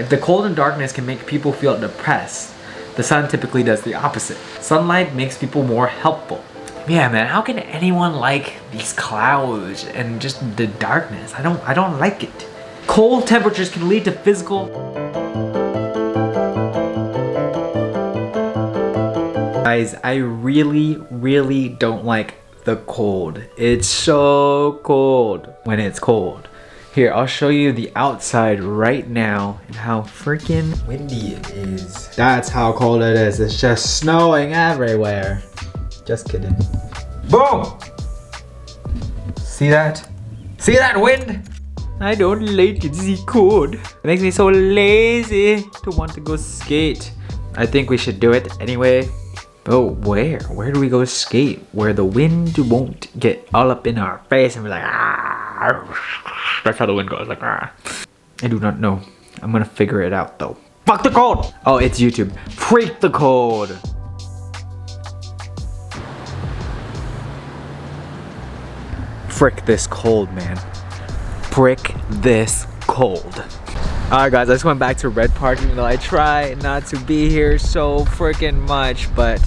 If the cold and darkness can make people feel depressed, the sun typically does the opposite. Sunlight makes people more helpful. Yeah, man, how can anyone like these clouds and just the darkness? I don't like it. Cold temperatures can lead to physical. Guys, I really don't like the cold. It's so cold when it's cold. Here, I'll show you the outside right now and how freaking windy it is. That's how cold it is. It's just snowing everywhere. Just kidding. Boom! See that? See that wind? I don't like it, it's cold. It makes me so lazy to want to go skate. I think we should do it anyway. But where? Where do we go skate? Where the wind won't get all up in our face and we're like, ah. That's how the wind goes, like, ah. I do not know. I'm gonna figure it out though. Fuck the cold! Oh, it's YouTube. Freak the cold! Frick this cold, man. Frick this cold. Alright guys, I just went back to Red Park even though I try not to be here so freaking much, but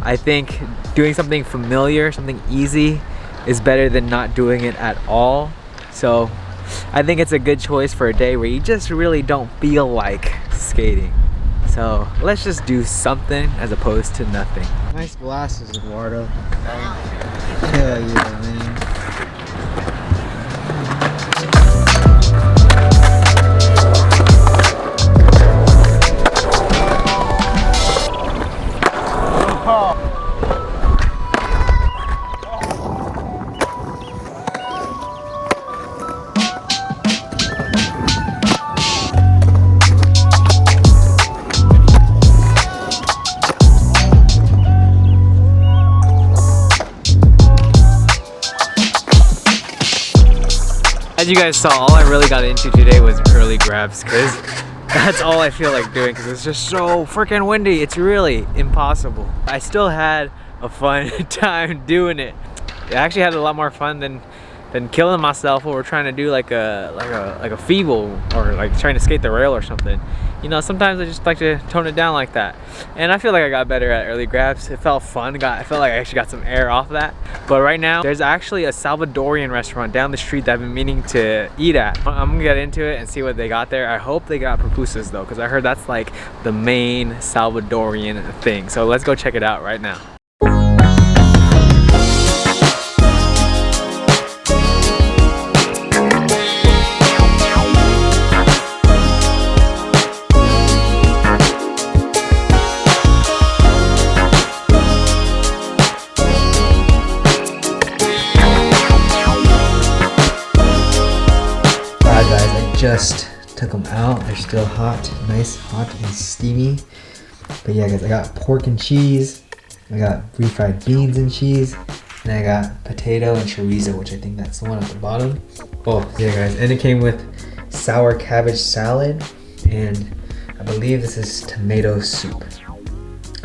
I think doing something familiar, something easy is better than not doing it at all. So I think it's a good choice for a day where you just really don't feel like skating. So let's just do something as opposed to nothing. Nice glasses, Eduardo. Hell yeah, man. As you guys saw, all I really got into today was early grabs because that's all I feel like doing because it's just so freaking windy. It's really impossible. I still had a fun time doing it. I actually had a lot more fun than killing myself when we're trying to do like a feeble or like trying to skate the rail or something. You know, sometimes I just like to tone it down like that. And I feel like I got better at early grabs. It felt fun. I felt like I actually got some air off that. But right now, there's actually a Salvadorian restaurant down the street that I've been meaning to eat at. I'm gonna get into it and see what they got there. I hope they got pupusas though, because I heard that's like the main Salvadorian thing. So let's go check it out right now. Just took them out. They're still hot, nice, hot and steamy. But yeah, guys, I got pork and cheese. I got refried beans and cheese. And I got potato and chorizo, which I think that's the one at the bottom. Oh, yeah, guys. And it came with sour cabbage salad. And I believe this is tomato soup.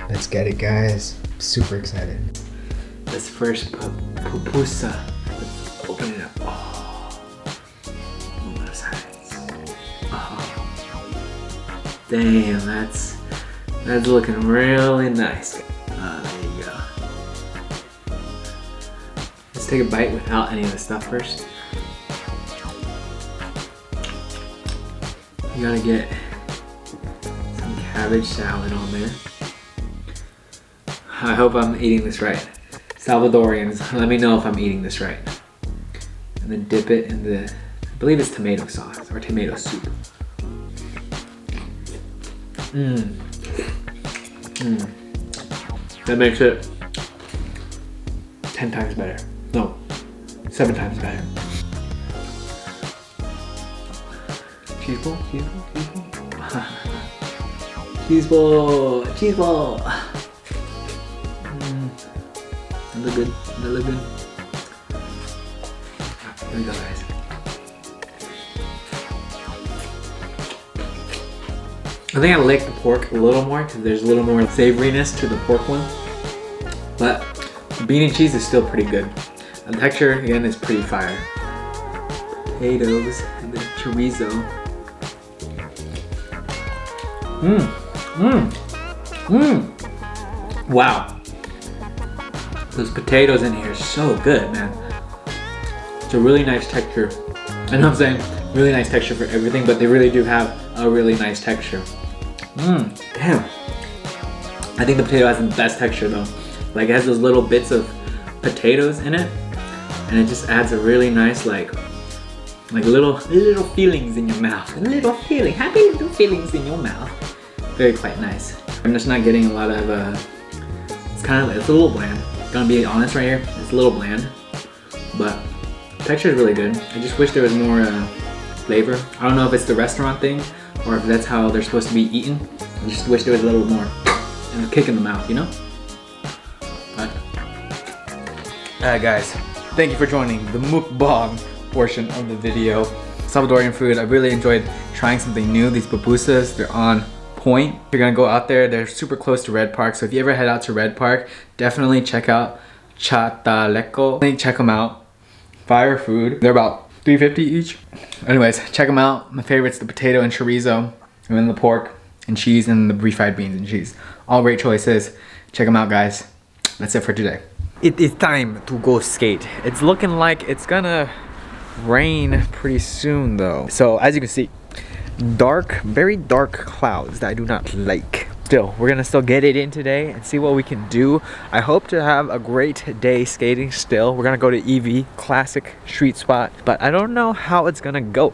Let's get it, guys. I'm super excited. This first pupusa. Let's open it up. Damn, that's looking really nice. There you go. Let's take a bite without any of the stuff first. You gotta get some cabbage salad on there. I hope I'm eating this right. Salvadorians, let me know if I'm eating this right. And then dip it in the, I believe it's tomato sauce or tomato soup. That makes it 10 times better. No, 7 times better. Cheese ball, cheese ball, cheese ball. Cheese ball, cheese ball. That look good, that look good. Here we go, guys. I think I like the pork a little more because there's a little more savoriness to the pork one. But the bean and cheese is still pretty good. And the texture, again, is pretty fire. Potatoes and the chorizo. Mmm. Mmm. Mmm. Wow. Those potatoes in here are so good, man. It's a really nice texture. I know I'm saying really nice texture for everything, but they really do have a really nice texture. Mmm. Damn. I think the potato has the best texture though. Like it has those little bits of potatoes in it, and it just adds a really nice like little feelings in your mouth. Happy little feelings in your mouth. Very quite nice. I'm just not getting a lot of it's a little bland. Gonna be honest right here, it's a little bland, but texture is really good. I just wish there was more flavor. I don't know if it's the restaurant thing or if that's how they're supposed to be eaten. I just wish there was a little more and a kick in the mouth, you know? But alright guys, thank you for joining the mukbang portion of the video. Salvadorian food, I really enjoyed trying something new. These pupusas, they're on point. If you're gonna go out there, they're super close to Red Park, so if you ever head out to Red Park, definitely check out Chataleco. Check them out. Fire food. They're about $3.50 each. Anyways, check them out. My favorite's the potato and chorizo, and then the pork and cheese, and the refried beans and cheese. All great choices. Check them out, guys. That's it for today. It is time to go skate. It's looking like it's gonna rain pretty soon though. So as you can see, dark, very dark clouds that I do not like. Still, we're gonna still get it in today and see what we can do. I hope to have a great day skating still. We're gonna go to EV, classic street spot, but I don't know how it's gonna go.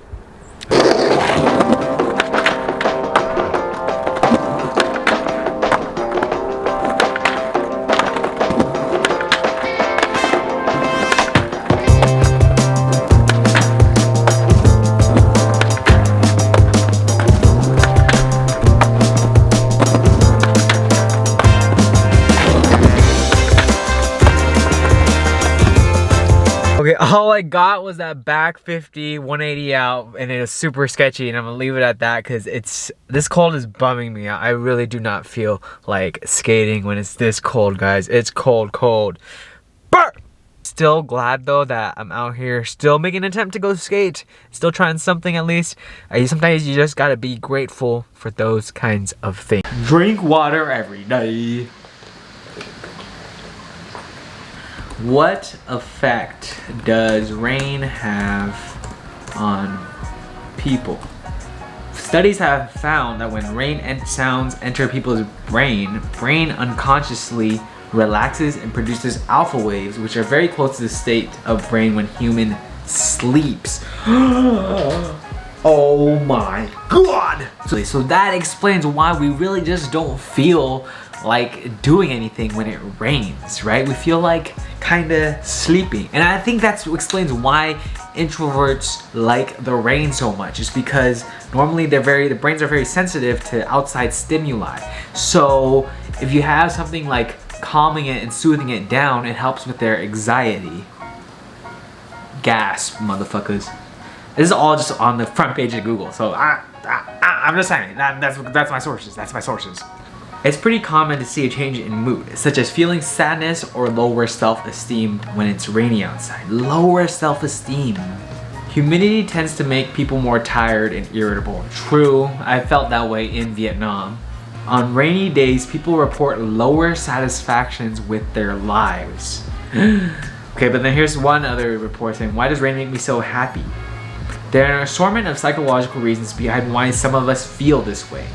Okay, all I got was that back 50, 180 out, and it was super sketchy, and I'm gonna leave it at that because this cold is bumming me out. I really do not feel like skating when it's this cold, guys. It's cold, cold. Burr! Still glad though that I'm out here still making an attempt to go skate, still trying something at least. Sometimes you just gotta be grateful for those kinds of things. Drink water every day. What effect does rain have on people? Studies have found that when rain and sounds enter people's brain unconsciously relaxes and produces alpha waves, which are very close to the state of brain when human sleeps. Oh my god! So that explains why we really just don't feel like doing anything when it rains, right? We feel like kinda sleeping. And I think that explains why introverts like the rain so much. It's because normally the brains are very sensitive to outside stimuli. So if you have something like calming it and soothing it down, it helps with their anxiety. Gasp, motherfuckers. This is all just on the front page of Google, so I'm just saying, that's my sources, that's my sources. It's pretty common to see a change in mood, such as feeling sadness or lower self-esteem when it's rainy outside. Lower self-esteem. Humidity tends to make people more tired and irritable. True, I felt that way in Vietnam. On rainy days, people report lower satisfactions with their lives. Okay, but then here's one other report saying, why does rain make me so happy? There are an assortment of psychological reasons behind why some of us feel this way.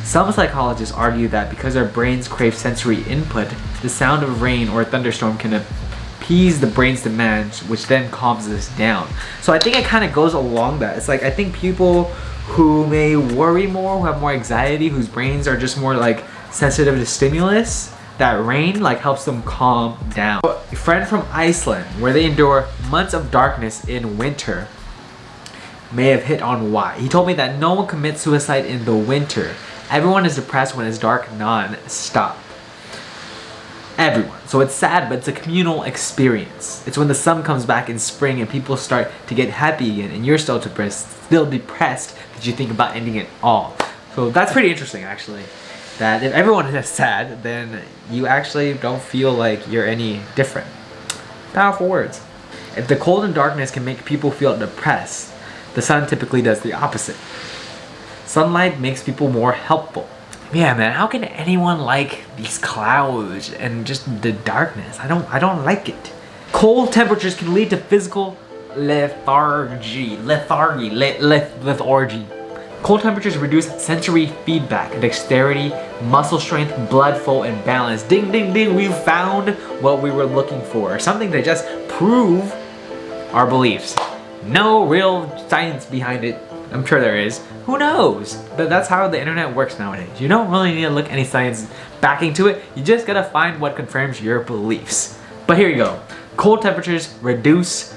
Some psychologists argue that because our brains crave sensory input, the sound of rain or a thunderstorm can appease the brain's demands, which then calms us down. So I think it kind of goes along that. It's like, I think people who may worry more, who have more anxiety, whose brains are just more like sensitive to stimulus, that rain like helps them calm down. A friend from Iceland, where they endure months of darkness in winter, may have hit on why. He told me that no one commits suicide in the winter. Everyone is depressed when it's dark non-stop. Everyone. So it's sad, but it's a communal experience. It's when the sun comes back in spring and people start to get happy again, and you're still depressed that you think about ending it all. So that's pretty interesting, actually. That if everyone is sad, then you actually don't feel like you're any different. Powerful words. If the cold and darkness can make people feel depressed, the sun typically does the opposite. Sunlight makes people more helpful. Yeah, man, how can anyone like these clouds and just the darkness? I don't like it. Cold temperatures can lead to physical lethargy. Cold temperatures reduce sensory feedback, dexterity, muscle strength, blood flow, and balance. Ding, ding, ding, we found what we were looking for. Something to just prove our beliefs. No real science behind it. I'm sure there is. Who knows? But that's how the internet works nowadays. You don't really need to look any science backing to it. You just gotta find what confirms your beliefs. But here you go. Cold temperatures reduce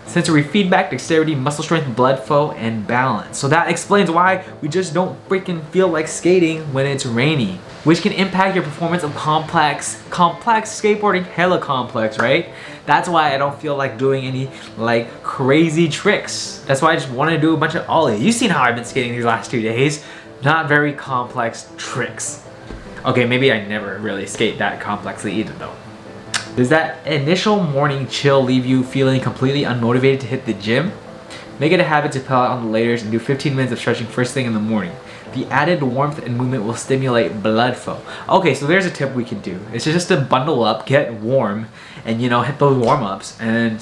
sensory feedback, dexterity, muscle strength, blood flow, and balance. So that explains why we just don't freaking feel like skating when it's rainy, which can impact your performance of complex skateboarding, hella complex, right? That's why I don't feel like doing any like crazy tricks. That's why I just want to do a bunch of ollie. You've seen how I've been skating these last 2 days. Not very complex tricks. Okay, maybe I never really skate that complexly either though. Does that initial morning chill leave you feeling completely unmotivated to hit the gym? Make it a habit to pedal out on the laters and do 15 minutes of stretching first thing in the morning. The added warmth and movement will stimulate blood flow. Okay, so there's a tip we can do. It's just to bundle up, get warm, and you know, hit those warm-ups and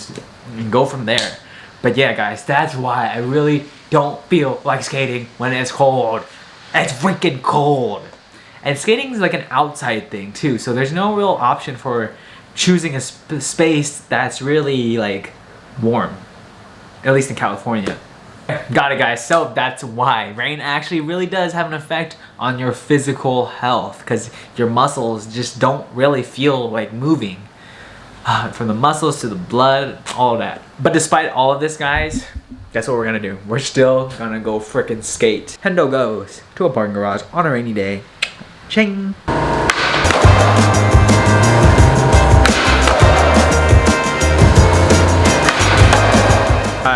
go from there. But yeah, guys, that's why I really don't feel like skating when it's cold. It's freaking cold. And skating is like an outside thing too, so there's no real option for choosing a space that's really like warm, at least in California. Got it, guys. So that's why rain actually really does have an effect on your physical health, because your muscles just don't really feel like moving, from the muscles to the blood, all that. But despite all of this, guys, guess what we're gonna do? We're still gonna go frickin' skate. Hendo goes to a parking garage on a rainy day. Ching.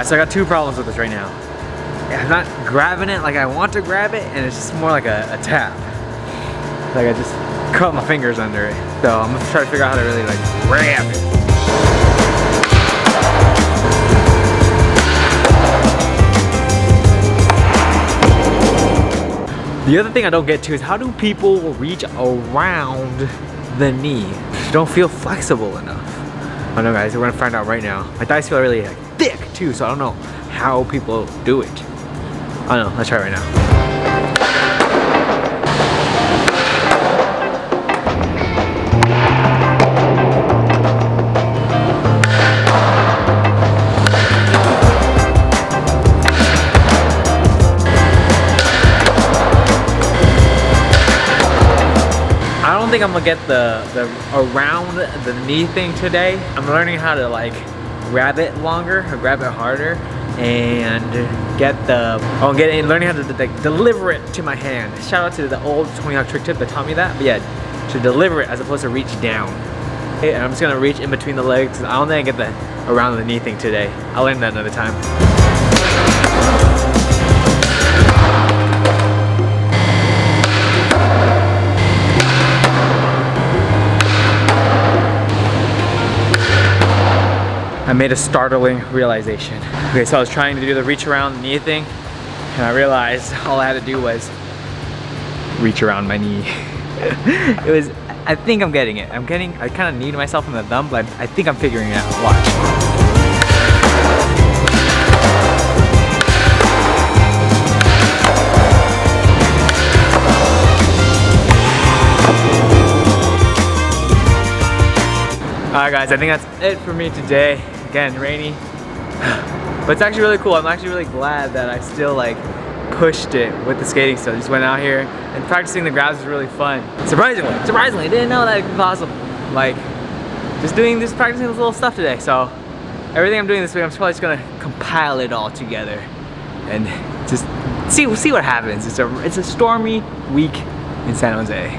So I got two problems with this right now. I'm not grabbing it like I want to grab it, and it's just more like a tap. Like I just cut my fingers under it. So I'm gonna try to figure out how to really like grab it. The other thing I don't get to is how do people reach around the knee? Don't feel flexible enough. I don't know, guys, we're gonna find out right now. My thighs feel really like thick too, so I don't know how people do it. I don't know, let's try it right now. I don't think I'm gonna get the around the knee thing today. I'm learning how to like grab it longer or grab it harder and learning how to like deliver it to my hand. Shout out to the old Tony Hawk trick tip that taught me that. But yeah, to deliver it as opposed to reach down. Okay, and I'm just gonna reach in between the legs. I don't think I get the around the knee thing today. I'll learn that another time. I made a startling realization. Okay, so I was trying to do the reach around the knee thing, and I realized all I had to do was reach around my knee. I think I'm getting it. I kind of kneed myself in the thumb, but I think I'm figuring it out. Watch. Alright guys, I think that's it for me today. Again, rainy, but it's actually really cool. I'm actually really glad that I still like pushed it with the skating stuff. Just went out here and practicing the grabs was really fun. Surprisingly, I didn't know that it could be possible. Like, just practicing this little stuff today. So everything I'm doing this week, I'm probably just gonna compile it all together and just see what happens. It's a stormy week in San Jose.